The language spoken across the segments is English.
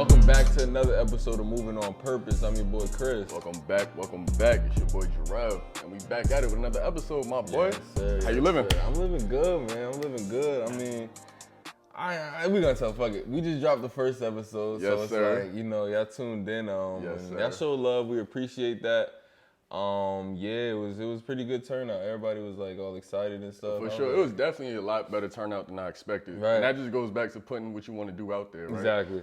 Welcome back to another episode of Moving on Purpose. I'm your boy Chris. Welcome back. It's your boy Jarrell, and we back at it with another episode, my boy. Yes, sir. How you living? Sir. I'm living good, man. I'm living good. I mean, we gonna tell fuck it. We just dropped the first episode, Yes, so it's sir. like, y'all tuned in. Yes, and sir. y'all show love. We appreciate that. It was pretty good turnout. Everybody was like all excited and stuff. For sure. It was definitely a lot better turnout than I expected. Right. And that just goes back to putting what you want to do out there, right? Exactly.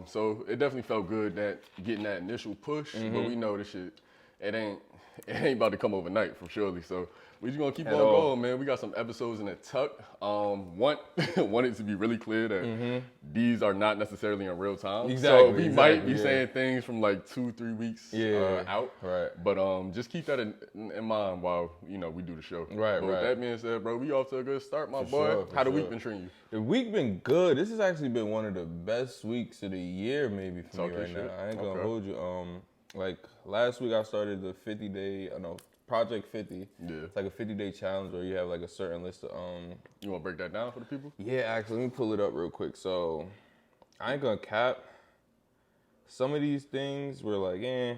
So it definitely felt good that getting that initial push, but we know this shit, it ain't about to come overnight for surely. So we just gonna keep on going, man. We got some episodes in the tuck. Wanted to be really clear that these are not necessarily in real time. Exactly. So we might be saying things from like 2-3 weeks out. Right. But just keep that in mind while we do the show. Right. But with that being said, bro, we off to a good start, my boy. Sure, How the week been treating you? The week been good. This has actually been one of the best weeks of the year, maybe for Talk me your right shit. now. I ain't gonna Okay. hold you. Like last week I started the 50-day, Project 50. Yeah. It's like a 50-day challenge where you have like a certain list of You want to break that down for the people? Yeah, actually, let me pull it up real quick. So I ain't gonna cap. Some of these things were like, Yeah.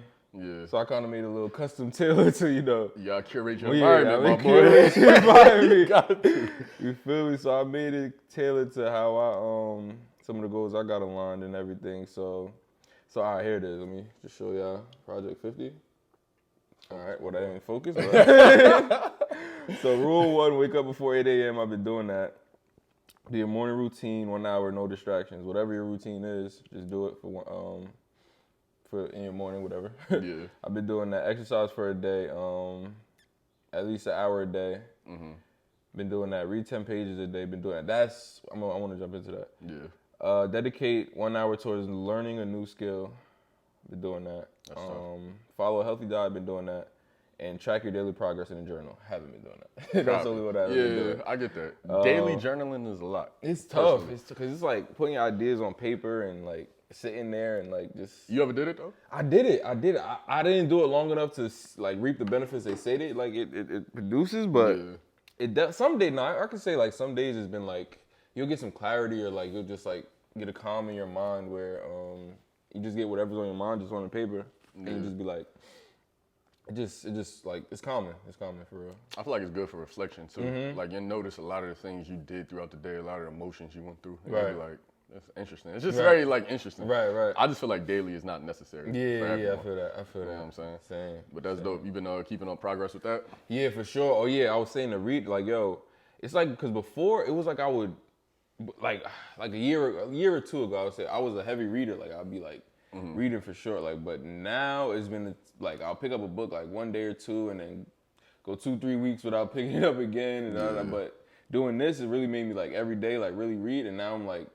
So I kind of made a little custom tailor to, You gotta curate your Well, environment, my curate boy. your environment. Got to. You feel me? So I made it tailored to how some of the goals I got aligned and everything. So all right, here it is. Let me just show y'all Project 50. All right, well, that ain't focused. But so rule 1, wake up before 8 a.m. I've been doing that. Do your morning routine, 1 hour, no distractions. Whatever your routine is, just do it for in your morning, whatever. Yeah. I've been doing that. Exercise for a day, at least an hour a day. Been doing that. Read 10 pages a day. Been doing that. I want to jump into that. Yeah. Dedicate 1 hour towards learning a new skill. Been doing that. That's tough. Follow a healthy diet. Been doing that. And track your daily progress in a journal. Haven't been doing that. That's only what I've been doing. Yeah, I get that. Daily journaling is a lot. It's tough. Personally. Because it's like putting your ideas on paper and like sitting there and like just. You ever did it though? I did it. I didn't do it long enough to like reap the benefits they say that like it produces, but it does. Some days, I can say like some days it's been like you'll get some clarity or like you'll just like get a calm in your mind where you just get whatever's on your mind just on the paper and you just be like. It just like it's calming for real. I feel like it's good for reflection too. Like you notice a lot of the things you did throughout the day, a lot of the emotions you went through. And Right. you're like, that's interesting. It's just very like interesting. Right. I just feel like daily is not necessary. for Yeah, everyone. I feel that. You know what I'm saying? Same. But that's dope. You've been keeping on progress with that? Yeah, for sure. Oh yeah, I was saying to read like it's like because before it was like I would like a year or two ago I would say I was a heavy reader. Like I'd be like reading for sure. Like but now it's been like I'll pick up a book like one day or two and then go 2-3 weeks without picking it up again. And but doing this it really made me like every day like really read. And now I'm like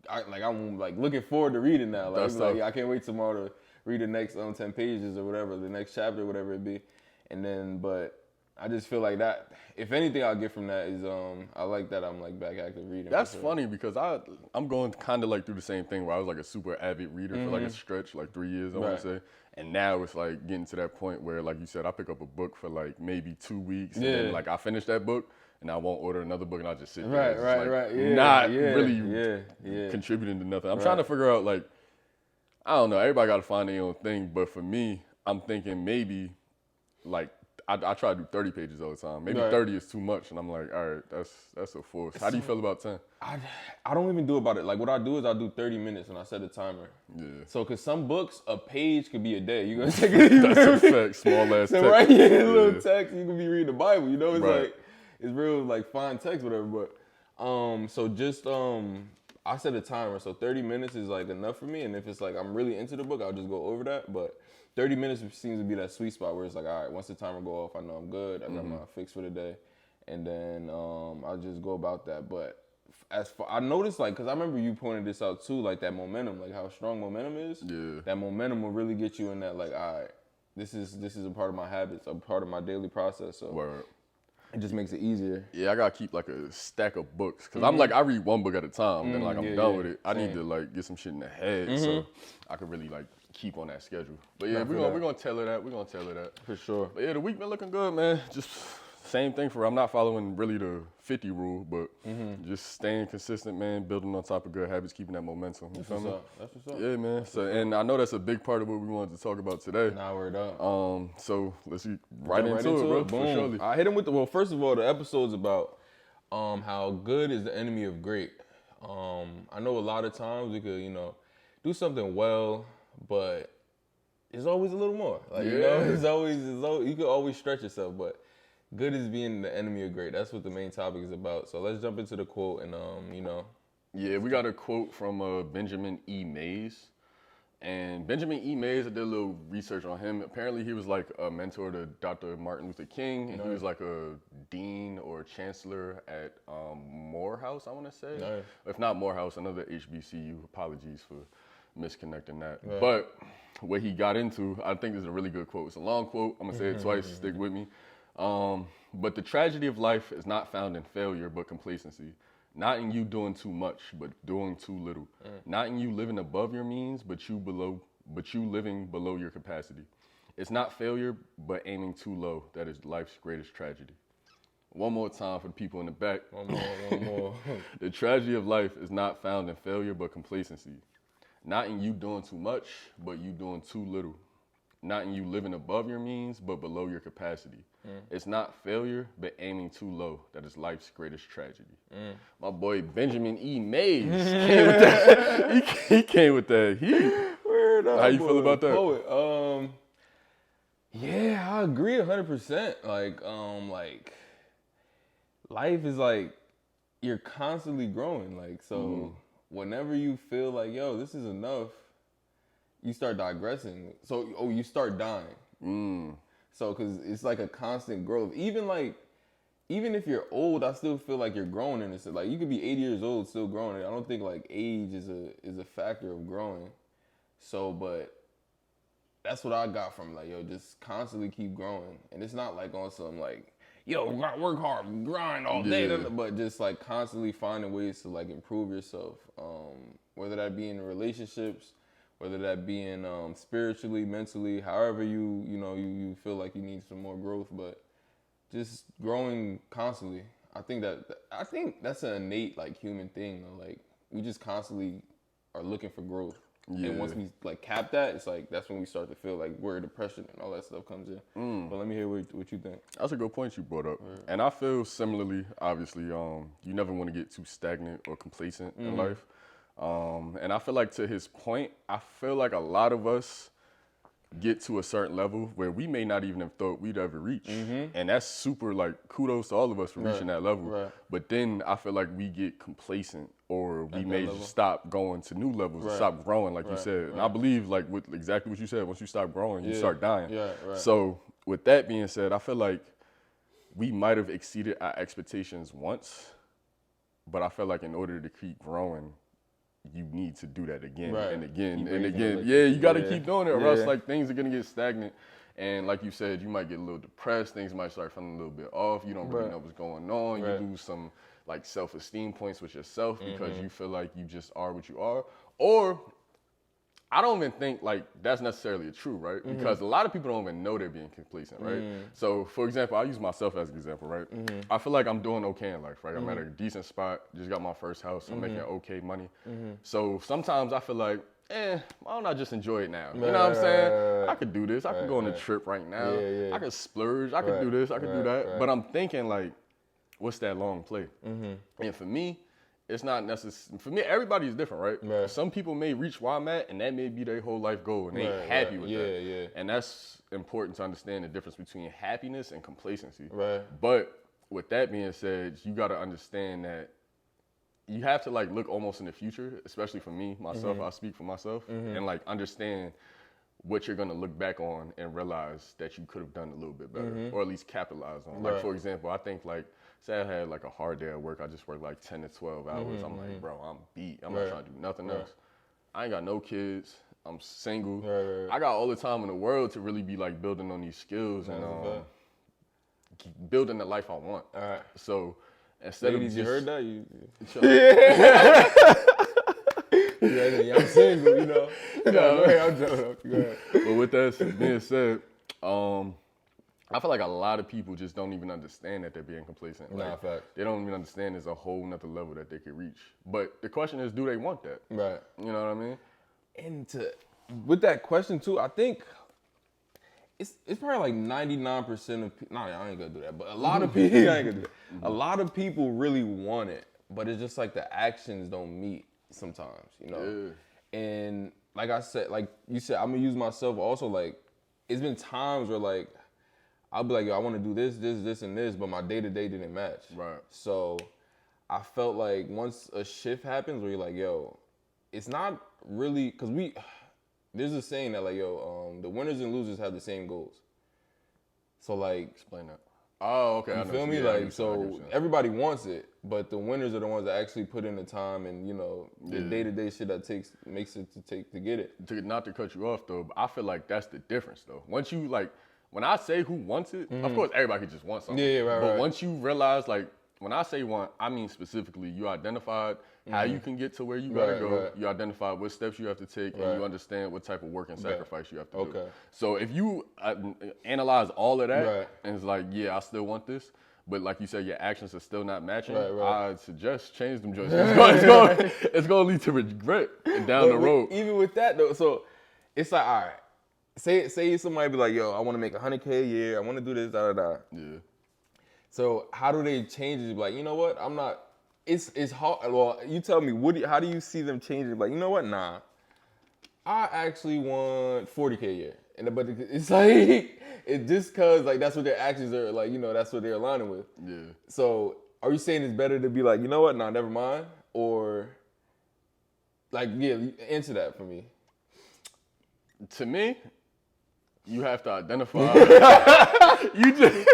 I'm looking forward to reading now. Like, That's like tough. I can't wait tomorrow to read the next 10 pages or whatever, the next chapter, whatever it be. And then, but I just feel like that, if anything I'll get from that is, I like that I'm like back active reading. That's for sure. funny because I'm going kind of like through the same thing where I was like a super avid reader for like a stretch, like 3 years, I want Right. to say. And now it's like getting to that point where, like you said, I pick up a book for like maybe 2 weeks and then like I finish that book and I won't order another book and I'll just sit there. It's just, like, Yeah, not yeah, really yeah. contributing to nothing. I'm trying to figure out like, I don't know, everybody got to find their own thing. But for me, I'm thinking maybe like, I try to do 30 pages all the time. Maybe 30 is too much, and I'm like, all right, that's a force. How do you feel about 10? I don't even do about it. Like what I do is I do 30 minutes and I set a timer. Yeah. So cause some books, a page could be a day. You're gonna take it. That's a fact. Small ass So text. right here, little text, you can be reading the Bible. You know, it's Right. like it's real like fine text, whatever. But so just I set a timer. So 30 minutes is like enough for me. And if it's like I'm really into the book, I'll just go over that. But 30 minutes seems to be that sweet spot where it's like, all right, once the timer go off, I know I'm good. I got my fix for the day, and then I'll just go about that. But as far I noticed, like, cause I remember you pointed this out too, like that momentum, like how strong momentum is. Yeah. That momentum will really get you in that, like, all right, this is a part of my habits, a part of my daily process. So Word. it just makes it easier. Yeah, I gotta keep like a stack of books because I'm like I read one book at a time, then like I'm done with it. I need to like get some shit in the head so I can really like keep on that schedule. But yeah, we're gonna tailor that. We're gonna tailor that For sure. But yeah, the week been looking good, man. Just same thing for I'm not following really the 50 rule, but just staying consistent, man, building on top of good habits, keeping that momentum. You feel me? That's what's up. Yeah, man. So, and I know that's a big part of what we wanted to talk about today. Now we're done. So let's get right into it, bro. Boom. For surely. I hit him with well, first of all, the episode's about how good is the enemy of great. I know a lot of times we could, do something well, but it's always a little more. Like, it's always you could always stretch yourself, but good is being the enemy of great. That's what the main topic is about. So let's jump into the quote and Yeah, we got a quote from Benjamin E. Mays. And Benjamin E. Mays, I did a little research on him. Apparently, he was like a mentor to Dr. Martin Luther King, and he was like a dean or chancellor at Morehouse, I want to say. Nice. If not Morehouse, another HBCU. Apologies for misconnecting that. Right. But what he got into, I think is a really good quote. It's a long quote. I'm going to say it twice. Stick with me. But the tragedy of life is not found in failure, but complacency. Not in you doing too much, but doing too little. Not in you living above your means, but you living below your capacity. It's not failure, but aiming too low. That is life's greatest tragedy. One more time for the people in the back. One more. The tragedy of life is not found in failure, but complacency. Not in you doing too much, but you doing too little. Not in you living above your means, but below your capacity. It's not failure, but aiming too low. That is life's greatest tragedy. My boy Benjamin E. Mays came with that. He came with that heat. How you feel about that? Poet. Yeah, I agree 100%. Like life is like you're constantly growing. Like so, whenever you feel like this is enough, you start digressing. So you start dying. So, because it's like a constant growth. Even if you're old, I still feel like you're growing in this. Like, you could be 80 years old still growing. I don't think, like, age is a factor of growing. So, but that's what I got from, like, just constantly keep growing. And it's not, like, on some, like, work hard, grind all day. Yeah. But just, like, constantly finding ways to, like, improve yourself. Whether that be in relationships, whether that be in spiritually, mentally, however you feel like you need some more growth, but just growing constantly. I think that's an innate like human thing. Like we just constantly are looking for growth. Yeah. And once we like cap that, it's like that's when we start to feel like where depression and all that stuff comes in. But let me hear what you think. That's a good point you brought up. Right. And I feel similarly, obviously, you never want to get too stagnant or complacent in life. And I feel like to his point, I feel like a lot of us get to a certain level where we may not even have thought we'd ever reach. And that's super like kudos to all of us for reaching that level. Right. But then I feel like we get complacent or we may just stop going to new levels, stop growing like you said. And I believe like with exactly what you said, once you stop growing, you start dying. So with that being said, I feel like we might have exceeded our expectations once, but I feel like in order to keep growing, you need to do that again and again and again. You got to keep doing it or else like things are going to get stagnant. And like you said, you might get a little depressed. Things might start feeling a little bit off. You don't really know what's going on. You lose some like self-esteem points with yourself because you feel like you just are what you are. Or I don't even think like that's necessarily true, right? Because a lot of people don't even know they're being complacent, right? So for example, I use myself as an example, right? I feel like I'm doing okay in life, right? I'm at a decent spot, just got my first house, I'm making okay money. So sometimes I feel like, why don't I just enjoy it now? You know what I'm saying? I could do this, I could go on a trip right now, I could splurge, I could do this, I could do that. But I'm thinking like, what's that long play? And for me, it's not necessary. For me, everybody is different, right? Some people may reach where I'm at, and that may be their whole life goal, and they're happy with that. And that's important to understand the difference between happiness and complacency. But with that being said, you got to understand that you have to like look almost in the future, especially for me, myself. I speak for myself, and like understand what you're gonna look back on and realize that you could have done a little bit better, or at least capitalize on. Like for example, I think like. Say I had like a hard day at work. I just worked like 10 to 12 hours. I'm like, bro, I'm beat. I'm not trying to do nothing else. I ain't got no kids. I'm single. I got all the time in the world to really be like building on these skills and building the life I want. So instead Ladies, of you heard that? I'm single, you know. I'm joking. But with that being said, I feel like a lot of people just don't even understand that they're being complacent. Nah, fact. They don't even understand there's a whole nother level that they could reach. But the question is, do they want that? Right. You know what I mean? And with that question too, I think it's probably like 99% of people. Nah, I ain't gonna do that. But a lot of people, I ain't gonna do that. A lot of people really want it, but it's just like the actions don't meet sometimes, you know. Yeah. And like I said, like you said, I'm gonna use myself also. Like it's been times where like I'll be like, yo, I want to do this, and this, but my day-to-day didn't match. Right. So I felt like once a shift happens where you're like, yo, it's not really, because there's a saying that like, yo, the winners and losers have the same goals. So like. Explain that. Oh, okay. You feel me? Yeah, like, so everybody wants it, but the winners are the ones that actually put in the time and, you know, the day-to-day shit that makes it to get it. Not to cut you off, though, but I feel like that's the difference, though. Once you, like, when I say who wants it, of course, everybody could just want something. Yeah, right, But once you realize, like, when I say want, I mean specifically, you identified how you can get to where you gotta go. Right. You identified what steps you have to take, and you understand what type of work and sacrifice you have to do. So if you analyze all of that, and it's like, yeah, I still want this, but like you said, your actions are still not matching, I'd suggest change them joints. It's gonna lead to regret down the road. Even with that though, so it's like, all right. Say somebody be like, yo, I want to make $100K a year. I want to do this, Yeah. So how do they change it? Like, you know what? I'm not. It's hard. Well, you tell me. How do you see them change it? Like, you know what? Nah. I actually want $40K a year, but it's like it just cause like that's what their actions are like. You know, that's what they're aligning with. Yeah. So are you saying it's better to be like, you know what? Nah, never mind, or like, yeah, answer that for me. To me, you have to identify. you just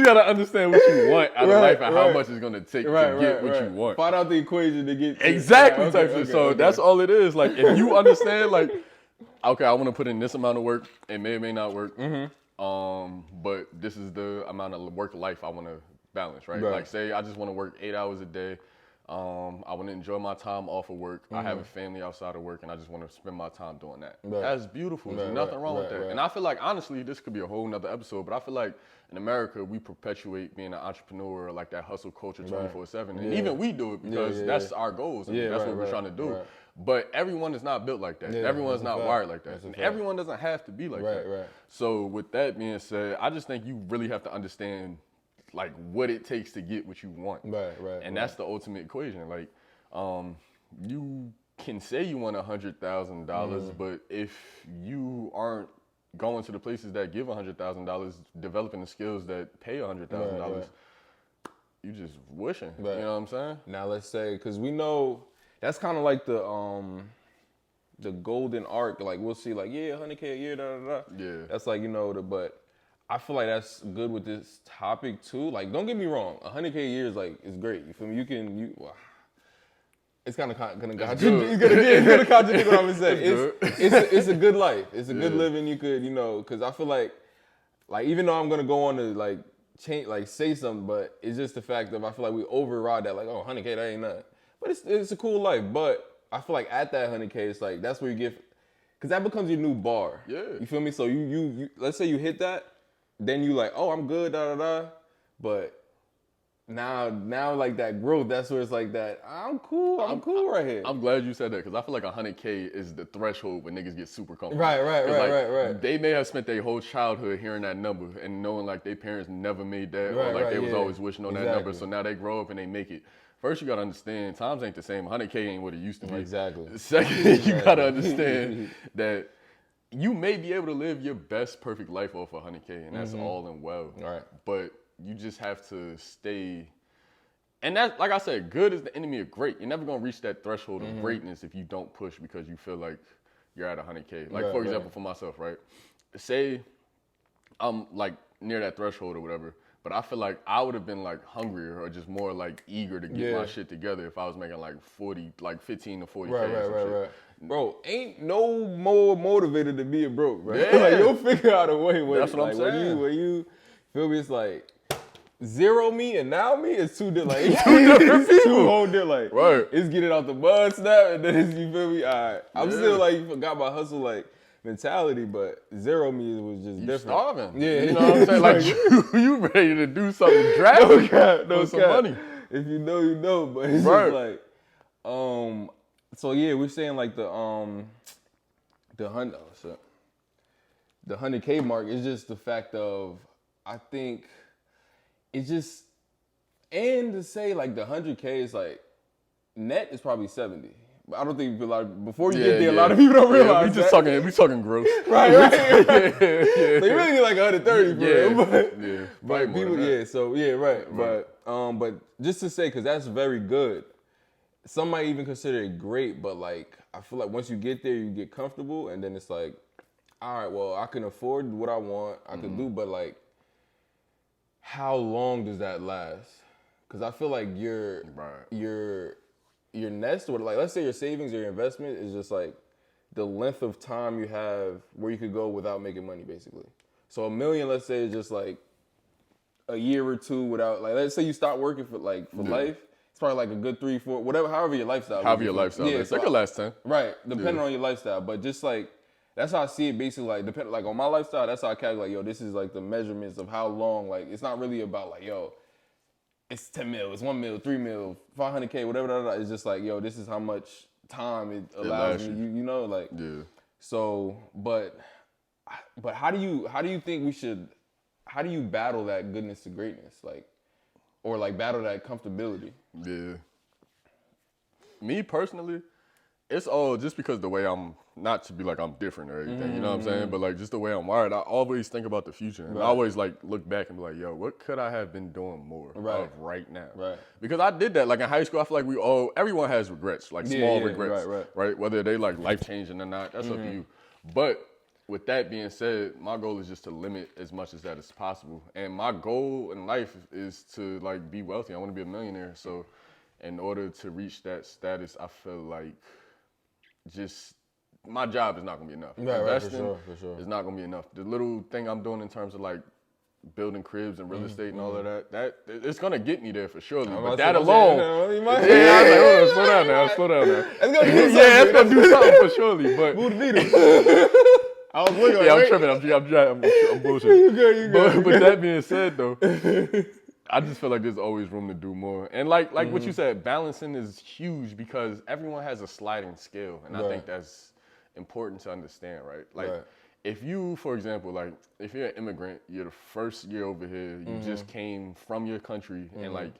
gotta understand what you want out of life and how much it's gonna take to get what you want. Find out the equation to get exactly type shit. So that's all it is. Like if you understand, like, okay, I want to put in this amount of work. It may or may not work. But this is the amount of work life I want to balance, right? Like say I just want to work 8 hours a day. I want to enjoy my time off of work. I have a family outside of work, and I just want to spend my time doing that. That's beautiful. There's nothing wrong with that. And I feel like, honestly, this could be a whole nother episode, but I feel like in America, we perpetuate being an entrepreneur, like that hustle culture 24/7. And even we do it because that's our goals. And that's what we're trying to do. But everyone is not built like that. Everyone's not wired like that. And everyone doesn't have to be like that. So with that being said, I just think you really have to understand like what it takes to get what you want. And that's the ultimate equation. Like, you can say you want $100,000, but if you aren't going to the places that give $100,000, developing the skills that pay $100,000, you just wishing. You know what I'm saying? Now let's say, because we know that's kind of like the golden arc. Like we'll see, like, yeah, $100K a year, Yeah. That's like, you know, but I feel like that's good with this topic too. Like, don't get me wrong, $100K a year is great. You feel me? It's kind of gonna contradict what I'm gonna say. It's a good life. It's a good living. You could, you know, because I feel like even though I'm gonna go on to like change, like say something, but it's just the fact that I feel like we override that. Like, oh, $100K, that ain't nothing. But it's a cool life. But I feel like at that $100K, it's like that's where you get, because that becomes your new bar. Yeah. You feel me? So you let's say you hit that. Then you like, oh, I'm good, But now like that growth, that's where it's like that, I'm cool right here. I'm glad you said that because I feel like $100K is the threshold when niggas get super comfortable. Right. They may have spent their whole childhood hearing that number and knowing like their parents never made that or like they was always wishing on that number. So now they grow up and they make it. First, you gotta understand, times ain't the same. $100K ain't what it used to be. Exactly. Second, you gotta understand that you may be able to live your best perfect life off $100K, and that's all and well. Right. But you just have to stay. And that, like I said, good is the enemy of great. You're never gonna reach that threshold of greatness if you don't push because you feel like you're at $100K. Like for example, for myself, right? Say I'm like near that threshold or whatever, but I feel like I would have been like hungrier or just more like eager to get my shit together if I was making like 15 to 40K. Right. Bro, ain't no more motivated to be a broke, bro. Like you'll figure out a way. That's what I'm saying. When you feel me, it's like zero me and now me is two different. Like, two different people. Two whole different. Like, it's getting out the mud snap and then it's, you feel me? All right. I'm still like, you forgot my hustle. Like, mentality, but zero me was just different. Starving. Yeah, you know what I'm saying. Like you ready to do something drastic no for some cap. money. If you know, you know. But it's Right. just like, so yeah, we're saying like the 100K mark is just the fact of, I think it's just, and to say like the 100K is like net is probably 70. But I don't think before you get there, a lot of people don't realize we talking gross. right. So you really need like 130 for real. But people, right. But just to say, because that's very good. Some might even consider it great, but like I feel like once you get there, you get comfortable, and then it's like, all right, well, I can afford what I want, I can do, but like, how long does that last? Because I feel like your nest, or like, let's say your savings or your investment is just like the length of time you have where you could go without making money, basically. So $1 million, let's say, is just like a year or two without, like, let's say you stop working for life. It's probably like a good 3, 4, whatever, however your lifestyle. Yeah, so it could last 10. Right, depending on your lifestyle. But just like, that's how I see it basically, like, like on my lifestyle, that's how I calculate, yo, this is like the measurements of how long, like, it's not really about like, yo, it's 10 mil, it's 1 mil, 3 mil, 500K, whatever. It's just like, yo, this is how much time it allows me, you know, like. Yeah. So, but how do you think how do you battle that goodness to greatness, like, or like battle that comfortability? Yeah. Me personally, it's all just because the way I'm, not to be like I'm different or anything, you know what I'm saying? But like just the way I'm wired, I always think about the future. And I always like look back and be like, yo, what could I have been doing more of right now? Right. Because I did that. Like in high school, I feel like everyone has regrets, like small regrets, right? Whether they like life-changing or not, that's up to you. But with that being said, my goal is just to limit as much as that as possible. And my goal in life is to like be wealthy. I want to be a millionaire. So in order to reach that status, I feel like just my job is not gonna be enough. Investing for sure. is not gonna be enough. The little thing I'm doing in terms of like building cribs and real estate and all of that it's gonna get me there for surely. But that alone, I was like, hold on, slow down now. It's gonna do something for surely. But move the needle. I was looking. Yeah, I'm tripping. I'm bullshitting. You good. But that being said, though, I just feel like there's always room to do more. And like what you said, balancing is huge because everyone has a sliding scale, and I think that's important to understand, right? Like, if you, for example, like if you're an immigrant, you're the first year over here, you just came from your country, and like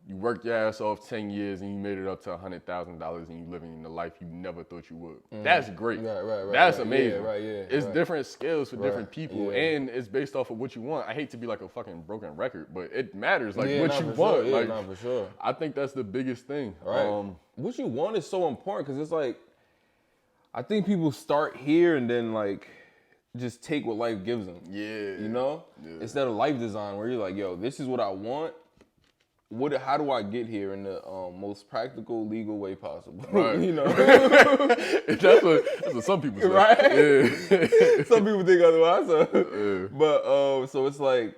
you worked your ass off 10 years and you made it up to $100,000 and you living in the life you never thought you would. That's great. That's amazing. It's different scales for different people, and it's based off of what you want. I hate to be like a fucking broken record, but it matters. Like what you want. Sure. Like for sure. I think that's the biggest thing. Right. What you want is so important because it's like, I think people start here and then like just take what life gives them. Yeah. You know? Yeah. Instead of life design where you're like, yo, this is what I want. How do I get here in the most practical, legal way possible? Right. You know? that's what some people say. Right? Yeah. Some people think otherwise. But so it's like,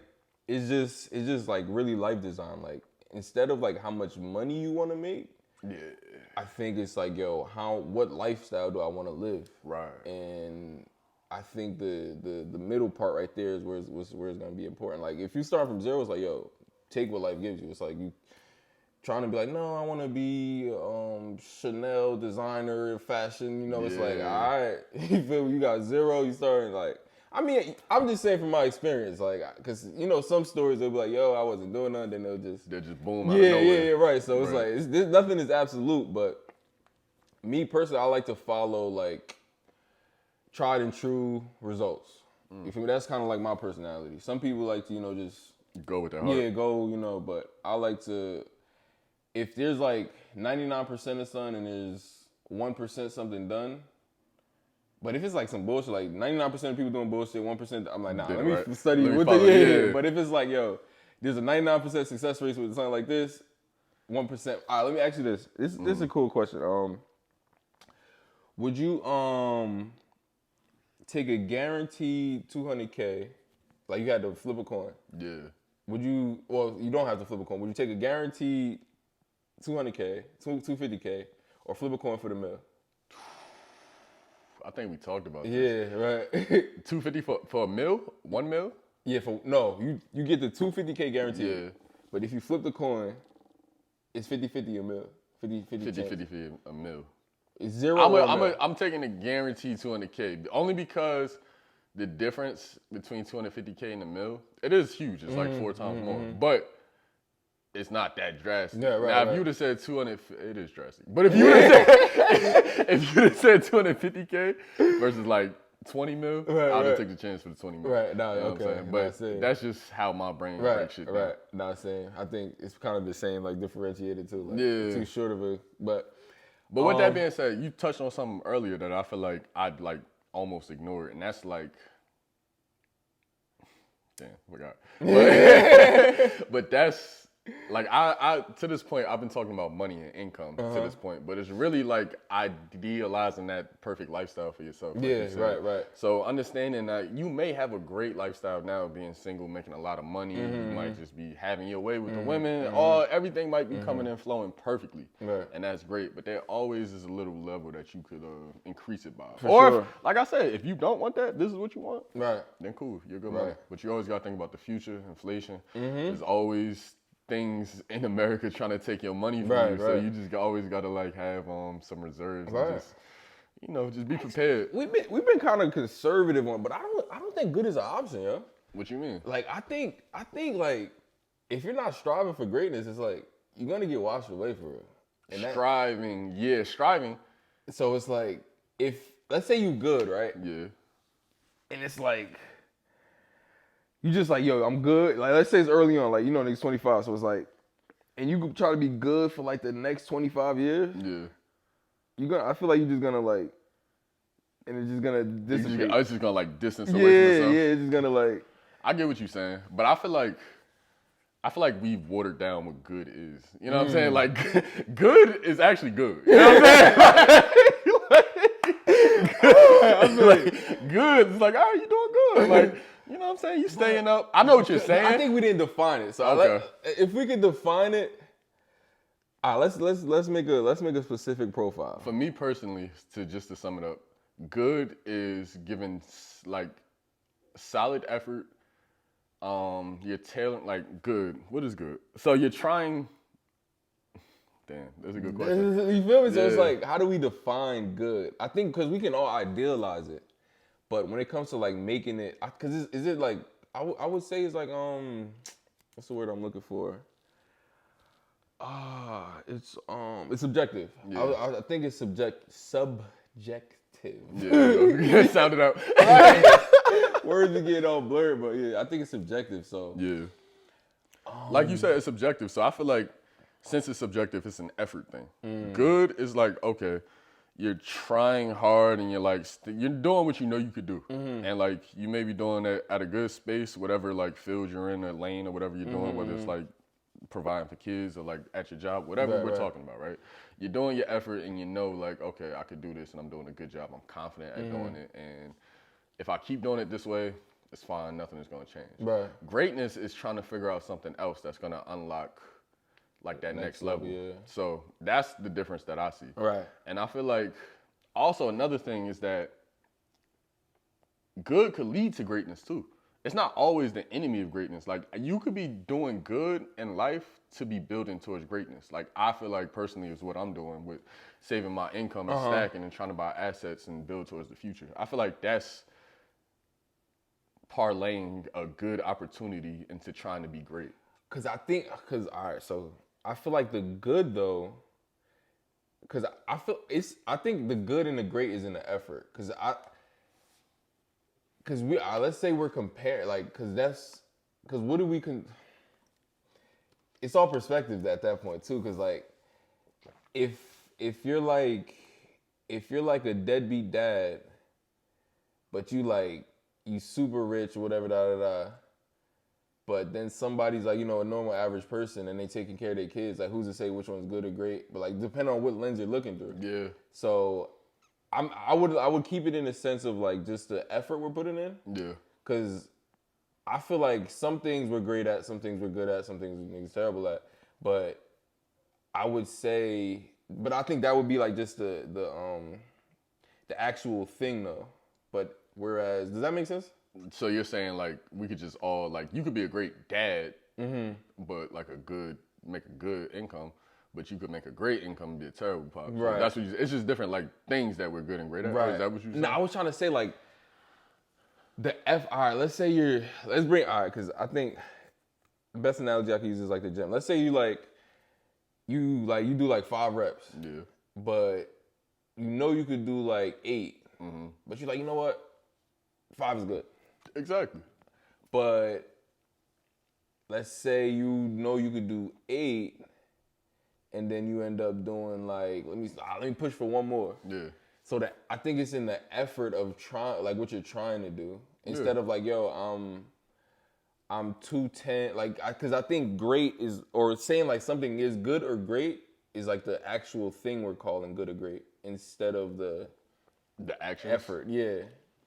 it's just like really life design. Like instead of like how much money you want to make, I think it's like, yo, what lifestyle do I want to live? Right. And I think the middle part right there is where it's gonna be important. Like if you start from zero, it's like, yo, take what life gives you. It's like you trying to be like, no, I want to be Chanel designer, fashion. You know, it's like, all right, you feel me? You got zero. You starting like, I mean, I'm just saying from my experience, like, because you know some stories they'll be like, yo, I wasn't doing nothing, then they'll just boom out of nowhere. Right. So it's like nothing is absolute, but me personally, I like to follow like tried and true results. You feel me? That's kind of like my personality. Some people like to, you know, just go with their heart. Yeah, go, you know, but I like to, if there's like 99% of something and there's 1% something done, but if it's like some bullshit, like 99% of people doing bullshit, 1%, I'm like, nah, let me study with it. But if it's like, yo, there's a 99% success rate with something like this, 1%. All right, let me ask you this. This is a cool question. Would you take a guaranteed 200K, like you had to flip a coin? Yeah. Would you, well, you don't have to flip a coin. Would you take a guaranteed 200K, 250K, or flip a coin for the mill? I think we talked about this. Yeah, right. 250 for a mil, 1 mil. Yeah, you get the 250K guaranteed. Yeah. But if you flip the coin, it's 50-50 a mil. 50 a mil. It's zero. I'm taking a guaranteed 200K only because the difference between 250K and a mil, it is huge. It's like 4 times more, but it's not that drastic. Yeah, right, now, if right. you'd have said 200, it is drastic. But if you would have said 250K versus like 20 mil, I'd have took the chance for the 20 mil. Right, nah, you know okay. what I'm saying? But that's just how my brain breaks shit down. Right, not saying. I think it's kind of the same, like differentiated too. Like, Yeah. too short of a, but with that being said, you touched on something earlier that I feel like I'd like almost ignore it, and that's like, damn, forgot. But that's like I to this point I've been talking about money and income to this point, but it's really like idealizing that perfect lifestyle for yourself. Like you said. Right. So understanding that you may have a great lifestyle now, being single, making a lot of money, you might just be having your way with the women, or everything might be coming and flowing perfectly, and that's great. But there always is a little level that you could increase it by. If, like I said, if you don't want that, this is what you want, then cool, you're good money. But you always got to think about the future, inflation. There's always things in America trying to take your money from you, so you just always got to like have some reserves. And just, just be prepared. We've been kind of conservative on, but I don't think good is an option, yo. What you mean? Like I think like if you're not striving for greatness, it's like you're gonna get washed away for real. And striving. So it's like if let's say you good, right? Yeah. And it's like you just like, yo, I'm good. Like, let's say it's early on, like, niggas 25, so it's like, and you try to be good for like the next 25 years. Yeah. I feel like you're just gonna like, and it's just gonna dissipate. It's just gonna like distance away from yourself. Yeah, it's just gonna like. I get what you're saying, but I feel like we've watered down what good is. You know what I'm saying? Like, good is actually good. You know what I'm saying? Like, good. It's like, all right, you doing good. Like, you know what I'm saying? You staying up. I know what you're saying. I think we didn't define it. So if we could define it, let's make a specific profile. For me personally, to sum it up, good is giving like solid effort. You're tailoring like good. What is good? So you're trying. Damn, that's a good question. You feel me? So it's like, how do we define good? I think because we can all idealize it. But when it comes to like making it, because is it like I would say it's like what's the word I'm looking for? It's subjective. I think it's subjective. Yeah, sound it out. Words get all blurred, but yeah, I think it's subjective. So yeah, like you said, it's subjective. So I feel like since it's subjective, it's an effort thing. Good is like, okay, you're trying hard and you're like, you're doing what you know you could do. And like, you may be doing it at a good space, whatever like field you're in, a lane or whatever you're doing, whether it's like providing for kids or like at your job, whatever we're talking about, right? You're doing your effort and you know like, okay, I could do this and I'm doing a good job. I'm confident at doing it. And if I keep doing it this way, it's fine. Nothing is going to change. Right. Greatness is trying to figure out something else that's going to unlock like that next level. Yeah. So that's the difference that I see. Right. And I feel like also another thing is that good could lead to greatness too. It's not always the enemy of greatness. Like you could be doing good in life to be building towards greatness. Like I feel like personally is what I'm doing with saving my income and stacking and trying to buy assets and build towards the future. I feel like that's parlaying a good opportunity into trying to be great. All right, so I feel like the good though, because I think the good and the great is in the effort. Because let's say we're comparing, like, because what do we it's all perspective at that point too. Because like, if you're like a deadbeat dad, but you super rich or whatever, but then somebody's like, a normal average person and they taking care of their kids, like who's to say which one's good or great? But like depending on what lens you're looking through. Yeah. So I would keep it in the sense of like just the effort we're putting in. Yeah. Cause I feel like some things we're great at, some things we're good at, some things we're terrible at. But I would say, but I think that would be like just the the actual thing though. But whereas, does that make sense? So you're saying like we could just all like you could be a great dad, but like make a good income, but you could make a great income and be a terrible pop. So Right. that's what it's just different like things that we're good and great at. Right. Is that what you said? No, I was trying to say like all right, let's say because I think the best analogy I can use is like the gym. Let's say you do like 5 reps. Yeah. But you could do like 8. But you're like, you know what? 5 is good. Exactly. But let's say you could do 8 and then you end up doing like, let me push for 1 more. Yeah. So that I think it's in the effort of trying, like what you're trying to do, instead of like, yo, I'm 210, like, because I think great is, or saying like something is good or great is like the actual thing we're calling good or great, instead of the action effort. Yeah.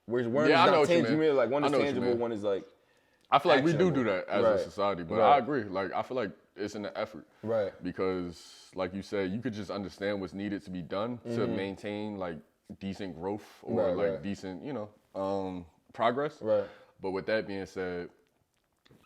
Whereas one is I know not what you tangible, mean. like one is I know what you tangible, mean. one is like I feel like we actionable. do that as Right. a society, but Right. I agree. Like I feel like it's in the effort. Right. Because like you said, you could just understand what's needed to be done to maintain like decent growth or Right, like right. decent, progress. Right. But with that being said,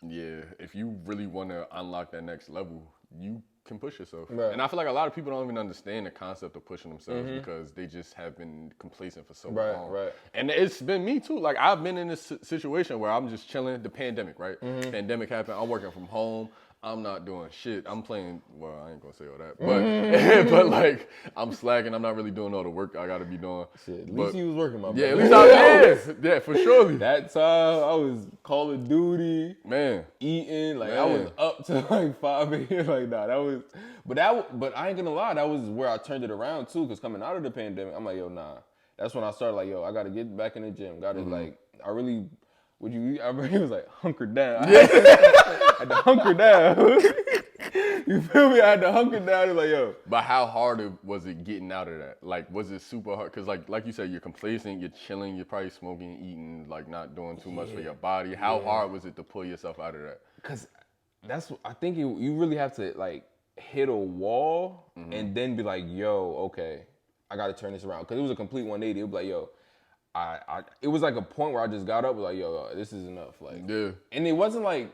yeah, if you really want to unlock that next level, you can push yourself. Right. And I feel like a lot of people don't even understand the concept of pushing themselves because they just have been complacent for so Right, long. right. And it's been me too. Like I've been in this situation where I'm just chilling. The pandemic, right? Pandemic happened. I'm working from home. I'm not doing shit. I'm playing. Well, I ain't gonna say all that, but but like I'm slacking. I'm not really doing all the work I gotta be doing. Shit, at But- least you was working, my Yeah, at brother. least yeah, for surely. That time I was Call of Duty, Man, eating, like I was Man. up to like 5 a.m. like but I ain't gonna lie, that was where I turned it around too, because coming out of the pandemic, I'm like, yo, nah. That's when I started like, yo, I gotta get back in the gym. Gotta like, I really, I really was like hunker down. I had to hunker down. You feel me? I had to hunker down. It's like, yo. but how hard was it getting out of that? Like, was it super hard? Because like you said, you're complacent, you're chilling, you're probably smoking, eating, like not doing too much for your body. How hard was it to pull yourself out of that? Cause I think you really have to like hit a wall and then be like, yo, okay, I gotta turn this around. Cause it was a complete 180. It was like, yo, it was like a point where I just got up, was like, yo, this is enough. Like, Yeah. and it wasn't like,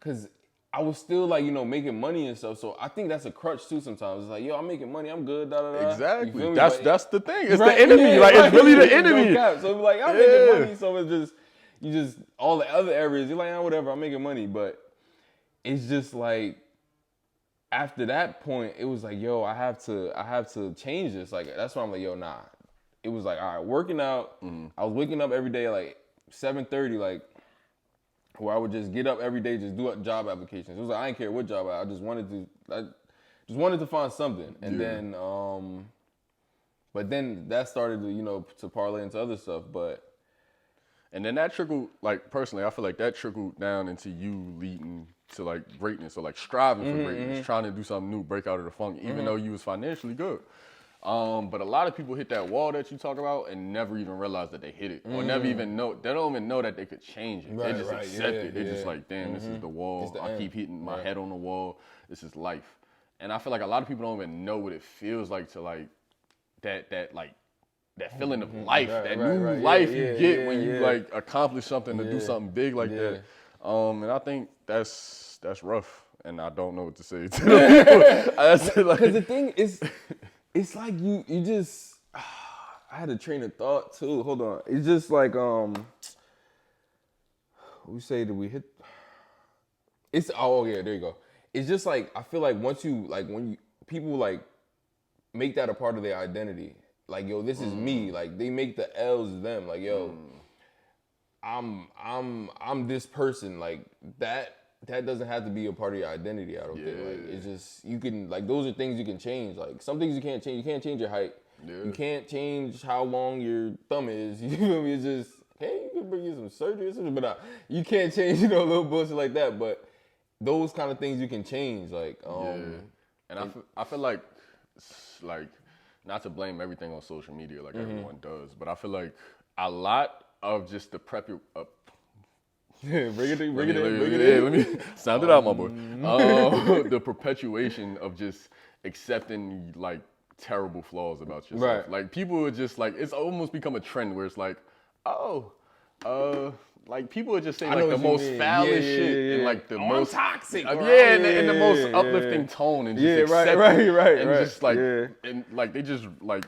cause I was still like, making money and stuff. So I think that's a crutch too sometimes. It's like, yo, I'm making money, I'm good, da da da. You feel Exactly. me? That's the thing. It's Right, the enemy. yeah, like right. it's really the No enemy. cap. So it's like, I'm Yeah. making money, so it's just all the other areas, you're like, whatever, I'm making money. But it's just like, after that point, it was like, yo, I have to change this. Like, that's why I'm like, yo, nah. It was like, all right, working out. I was waking up every day like 7:30, like, where I would just get up every day, just do job applications. It was like, I didn't care what job I just wanted to find something. And then, but then that started to parlay into other stuff. But And then that trickled, like personally, I feel like that trickled down into you leading to like greatness or like striving for greatness, trying to do something new, break out of the funk, even though you was financially good. But a lot of people hit that wall that you talk about and never even realize that they hit it, or never even know. They don't even know that they could change it. They Right, just right, accept yeah, it. They're just yeah. like, damn, this is the wall. It's the I end. keep hitting my Right. head on the wall. This is life. And I feel like a lot of people don't even know what it feels like to like that feeling of life, Right, that right, new right. life Yeah, you yeah, get yeah, when you yeah. like accomplish something to do Yeah. something big like Yeah. that. And I think that's rough, and I don't know what to say to the people. That's like, because the thing is, it's like you just. I had a train of thought too. Hold on. It's just like we say that we hit. It's yeah, there you go. It's just like I feel like once you like when people like make that a part of their identity. Like, yo, this is me. Like, they make the L's them. Like, yo, I'm this person. Like, that doesn't have to be a part of your identity, I don't think. Like, it's just, you can, like, those are things you can change. Like, some things you can't change. You can't change your height. Yeah. You can't change how long your thumb is. You feel me? It's just, hey, you can bring you some surgery or something, but you can't change, little bullshit like that. But those kind of things you can change. Like, and I feel like not to blame everything on social media like everyone does, but I feel like a lot of just the bring it in. Let me sound it out, my boy. The perpetuation of just accepting like terrible flaws about yourself. Right. Like people are just like, it's almost become a trend where it's like, like people would just say like the most foulest shit and like the most toxic. and the most uplifting tone and just accept it and just like and like they just like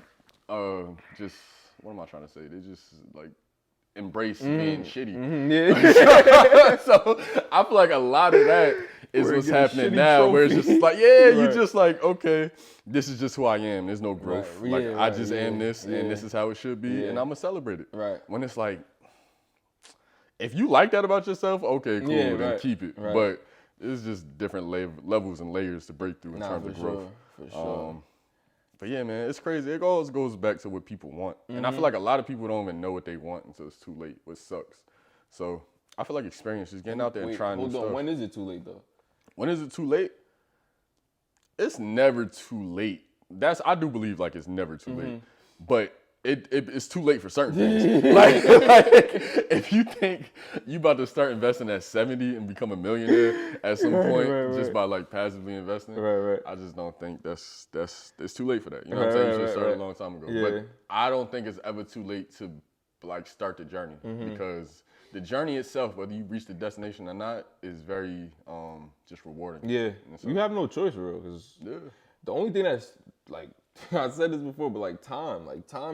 just what am I trying to say? They just like embrace being shitty. So I feel like a lot of that is what's happening now, where it's just like, you just like, okay, this is just who I am. There's no growth. I just am this, and this is how it should be, and I'm gonna celebrate it. Right. When it's like, if you like that about yourself, okay, cool, then keep it. Right. But it's just different levels and layers to break through in terms of growth. For sure. But yeah, man, it's crazy. It always goes back to what people want. And I feel like a lot of people don't even know what they want until it's too late, which sucks. So I feel like experience, just getting out there and trying new stuff. When is it too late, though? When is it too late? It's never too late. I do believe like it's never too late. But it's too late for certain things. like if you think you about to start investing at 70 and become a millionaire at some point just by like passively investing, I just don't think that's it's too late for that. You know what I'm saying? You should start a long time ago. But I don't think it's ever too late to like start the journey because the journey itself, whether you reach the destination or not, is very just rewarding. Yeah, you have no choice, real. Because the only thing that's like, I said this before, but like time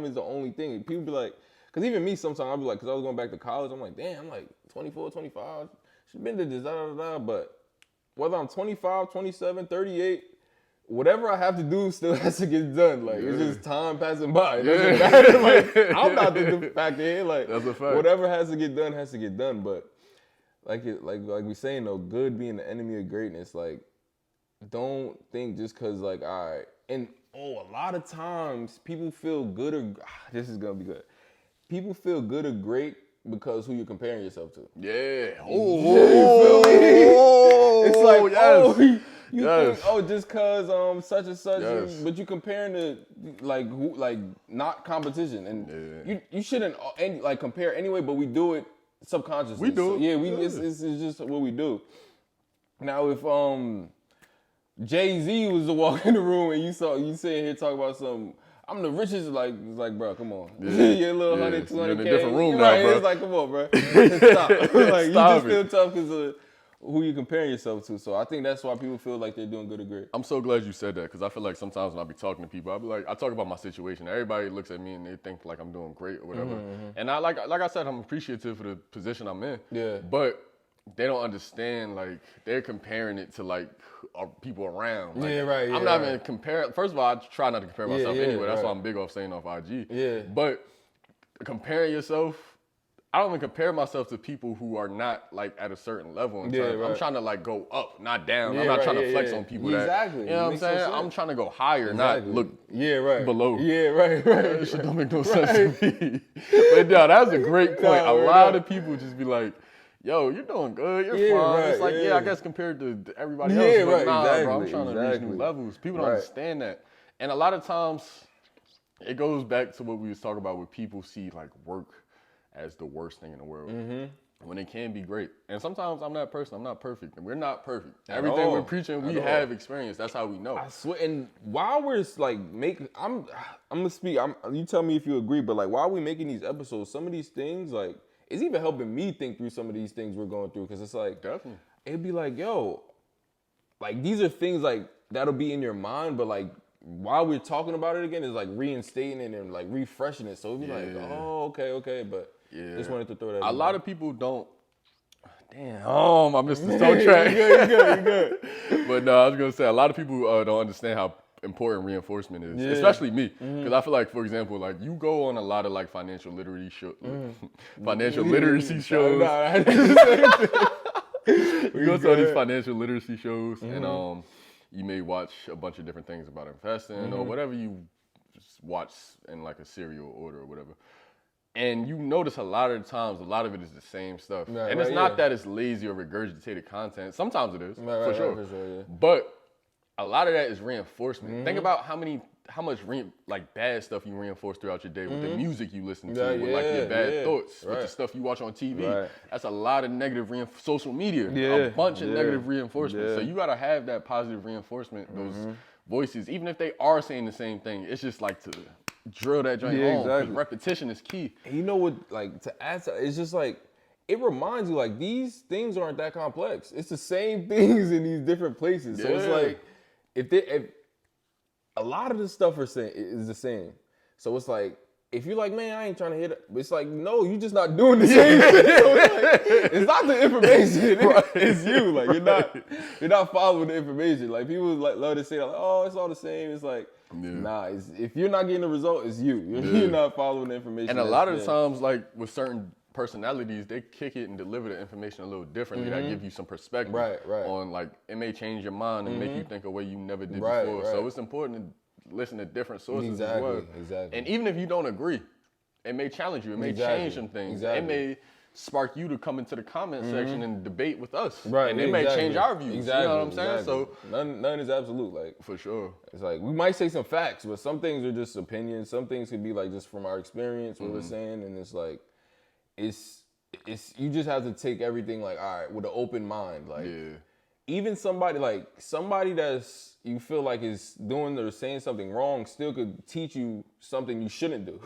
is the only thing. People be like, because even me sometimes I'll be like, because I was going back to college, I'm like, damn, I'm like 24, 25, should been to this, but whether I'm 25, 27, 38, whatever I have to do still has to get done. Like, it's just time passing by. It doesn't matter. Like, I'm not the factor here. Like, that's a fact. Whatever has to get done has to get done. But like we saying though, good being the enemy of greatness. Like, don't think just cause like, all right. And a lot of times people feel good or this is gonna be good. People feel good or great because who you're comparing yourself to. Yeah. It's like, you think, just cause such and such, but you comparing to like not competition, and you shouldn't like compare anyway. But we do it subconsciously. We do. So, it's just what we do. Now if Jay-Z was to walk in the room and you sitting here talking about something, I'm the richest, like, it's like, bro, come on. You're a little 100, 200K. You're in a different room now, bro. It's like, come on, bro. Stop. Like, you just feel tough because of who you're comparing yourself to. So I think that's why people feel like they're doing good or great. I'm so glad you said that because I feel like sometimes when I be talking to people, I be like, I talk about my situation. Everybody looks at me and they think like I'm doing great or whatever. And I like I said, I'm appreciative for the position I'm in. Yeah. But they don't understand, like, they're comparing it to, like, people around. Like, I'm not even comparing. First of all, I try not to compare myself anyway. That's why I'm big off saying off IG. Yeah. But comparing yourself, I don't even compare myself to people who are not, like, at a certain level. I'm trying to, like, go up, not down. I'm not trying to flex on people that, you know what I'm saying? I'm trying to go higher, not look below. That shit don't make no sense to me. But, no, that's a great point. A lot of people just be like, yo, you're doing good, you're fine. It's like, I guess compared to everybody else, but bro, I'm trying to reach new levels. People don't understand that. And a lot of times, it goes back to what we was talking about where people see, like, work as the worst thing in the world. When it can be great. And sometimes I'm that person. I'm not perfect. And we're not perfect. Everything we're preaching, we have experience. That's how we know. I swear. And while we're, like, I'm going to speak. You tell me if you agree, but, like, while we're making these episodes, some of these things, like, it's even helping me think through some of these things we're going through. Because it's like, definitely, it'd be like, yo, like, these are things, like, that'll be in your mind. But, like, while we're talking about it again, it's, like, reinstating it and, like, refreshing it. So it'd be like, oh, okay. But just wanted to throw that a lot of people don't. Damn, I missed the toe track. You good. But no, I was going to say, a lot of people don't understand how important reinforcement is, especially me, because I feel like, for example, like you go on a lot of like financial literacy shows, you go to all these financial literacy shows, and you may watch a bunch of different things about investing or whatever you watch in like a serial order or whatever. And you notice a lot of the times, a lot of it is the same stuff. And it's not that it's lazy or regurgitated content. Sometimes it is, for sure. But a lot of that is reinforcement. Think about how much bad stuff you reinforce throughout your day with the music you listen to, with like your bad thoughts, with the stuff you watch on TV. That's a lot of negative social media, a bunch of negative reinforcement. So you gotta have that positive reinforcement, those voices, even if they are saying the same thing, it's just like to drill that joint home. Exactly. Repetition is key. And you know what, like, to add to, it's just like, it reminds you, like, these things aren't that complex. It's the same things in these different places. So it's like, if a lot of the stuff is the same. So it's like, if you're like, man, I ain't trying to hit it, it's like, no, you're just not doing the same thing. So it's not the information, it's you. Like, you're not following the information. Like, people like love to say, like, oh, it's all the same. It's like, nah, if you're not getting the result, it's you. You're not following the information. And a lot of the times, like, with certain personalities, they kick it and deliver the information a little differently. That give you some perspective on, like, it may change your mind and make you think a way you never did before. So it's important to listen to different sources as well. Exactly. And even if you don't agree, it may challenge you. It may change some things. It may spark you to come into the comment section and debate with us. Right. And it may change our views. Exactly. You know what I'm saying? So none is absolute. Like, for sure. It's like, we might say some facts, but some things are just opinions. Some things could be like just from our experience, what we're saying, and it's like, it's you just have to take everything, like, all right, with an open mind. Like, even somebody that's you feel like is doing or saying something wrong still could teach you something you shouldn't do.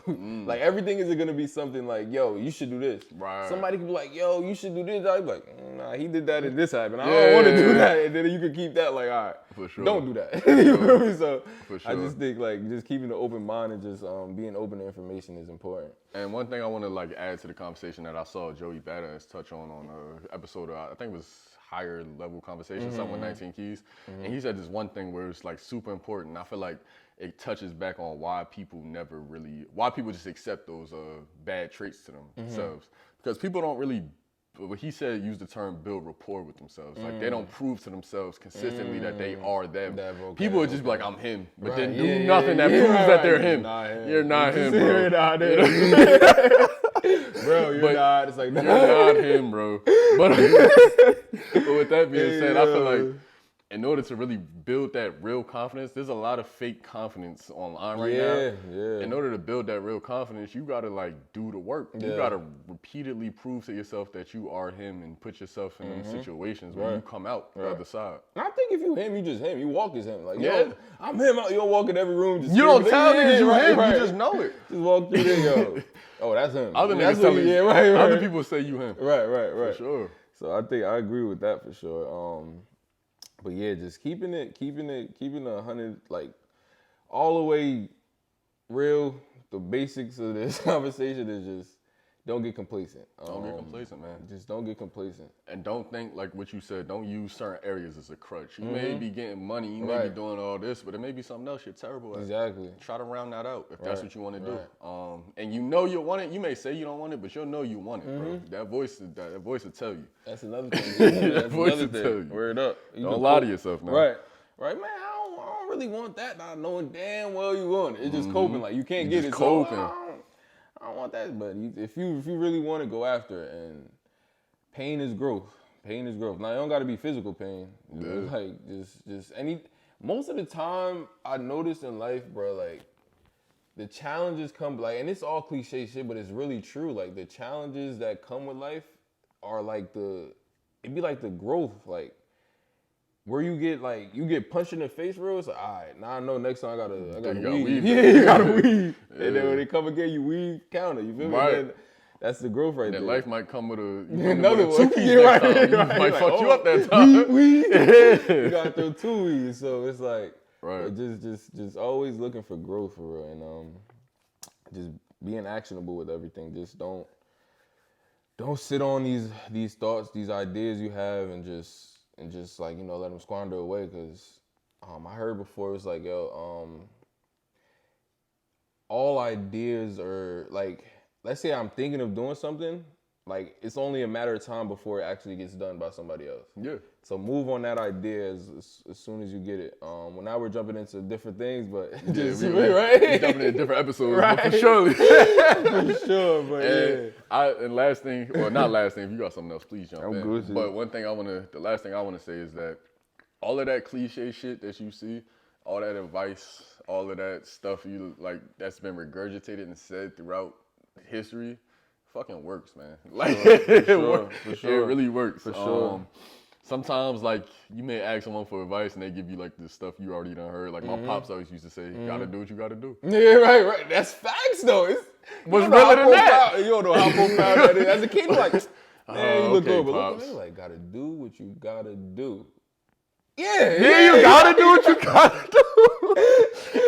Like, everything isn't gonna be something like, yo, you should do this. Right. Somebody could be like, yo, you should do this. I'd be like, nah, he did that and this happened. I don't want to do that. And then you can keep that, like, all right, for sure, don't do that. You feel me? So for sure. I just think, like, just keeping an open mind and just being open to information is important. And one thing I want to, like, add to the conversation that I saw Joey Badass touch on episode of, I think it was Higher Level Conversation, something with 19 Keys. And he said this one thing where it's, like, super important. I feel like it touches back on why people just accept those bad traits to themselves. Because people don't really, what he said, use the term build rapport with themselves. Like, they don't prove to themselves consistently that they are them. People would just be like, I'm him. But then do nothing that proves that they're him. You're not him, bro. You're not him. Bro, you're not. It's like, you're not him, bro. But with that being said, I feel like in order to really build that real confidence, there's a lot of fake confidence online right now. In order to build that real confidence, you gotta, like, do the work. You gotta repeatedly prove to yourself that you are him and put yourself in situations where you come out the other side. And I think if you him, you just him. You walk as him. Like, yo, I'm him. You don't walk in every room. You don't tell niggas you him. You just know it. Just walk through there, yo. Oh, that's him. Other niggas tell you. Other people say you him. Right. For sure. So I think I agree with that for sure. But yeah, just keeping it 100, like, all the way real. The basics of this conversation is just don't get complacent. Don't get complacent, man. Just don't get complacent. And don't think, like what you said, don't use certain areas as a crutch. You may be getting money, you may be doing all this, but it may be something else you're terrible at. Exactly. Try to round that out if that's what you want to do. And you know you want it. You may say you don't want it, but you'll know you want it, bro. That voice will tell you. That's another thing. That voice will tell you. Word up. Don't lie to yourself, man. Right, man. I don't really want that. Not knowing damn well you want it. It's just coping. Like, you can't get it. Coping. So, I don't want that, but if you really want to go after it, and pain is growth. Pain is growth. Now, it don't got to be physical pain. Like, just most of the time, I notice in life, bro, like, the challenges come, like, and it's all cliche shit, but it's really true. Like, the challenges that come with life are like it'd be like the growth, like, where you get punched in the face, bro. It's like, all right, now I know next time I gotta weave. Yeah, you gotta weave. And then when they come again, you weave counter. You feel me? Right. That's the growth right there. Life might come with another one. It might fuck you up that time. You got through 2 weeks, so it's like, just always looking for growth for real, and just being actionable with everything. Just don't sit on these thoughts, these ideas you have, and just like, let them squander away. Because I heard before, it was like, yo, all ideas are like, let's say I'm thinking of doing something, like, it's only a matter of time before it actually gets done by somebody else. Yeah. So move on that idea as soon as you get it. Well, now we're jumping into different things, but we're jumping into different episodes, right? But for surely. For sure, but and last thing, or not last thing, if you got something else, please jump in. Good, but the last thing I want to say is that all of that cliche shit that you see, all that advice, all of that stuff that's been regurgitated and said throughout history, fucking works, man. Like, for sure. It really works. For sure. sometimes like you may ask someone for advice and they give you like this stuff you already done heard. Like my pops always used to say, you gotta do what you gotta do. Yeah, right. That's facts though. What's realer than that? You don't know how profound that is. As a kid, like, man, you look okay, over, pops. look, like, gotta do what you gotta do. Yeah, you gotta do what you gotta do.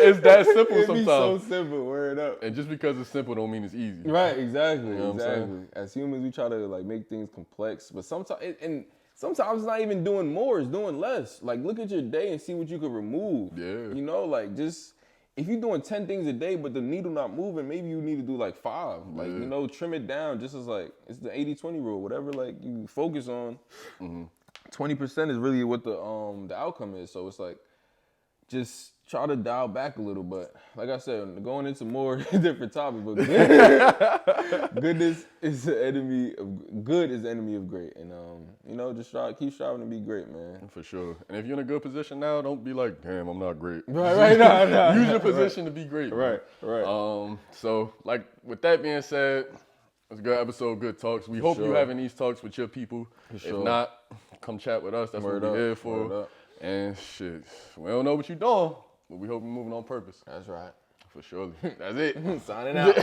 It's that simple It'd sometimes. be so simple, word up. And just because it's simple don't mean it's easy. Right, exactly, You know what I'm exactly. As humans, we try to like make things complex, but sometimes it's not even doing more; it's doing less. Like, look at your day and see what you could remove. Yeah. You know, like just if you're doing 10 things a day, but the needle not moving, maybe you need to do like 5. Like, you know, trim it down. Just as like it's the 80-20 rule. Whatever like you focus on, 20% is really what the outcome is. So it's like just try to dial back a little, but like I said, going into more different topics, but goodness is the enemy of good is the enemy of great, and you know, just keep striving to be great, man. For sure. And if you're in a good position now, don't be like, damn, I'm not great. Right, no. Use your position to be great. Man. Right. So like with that being said, it's a good episode, good talks. We hope you having these talks with your people. If not, come chat with us. That's what we're here for. And shit, we don't know what you're doing, but we hope you're moving on purpose. That's right. For sure. That's it. Signing out.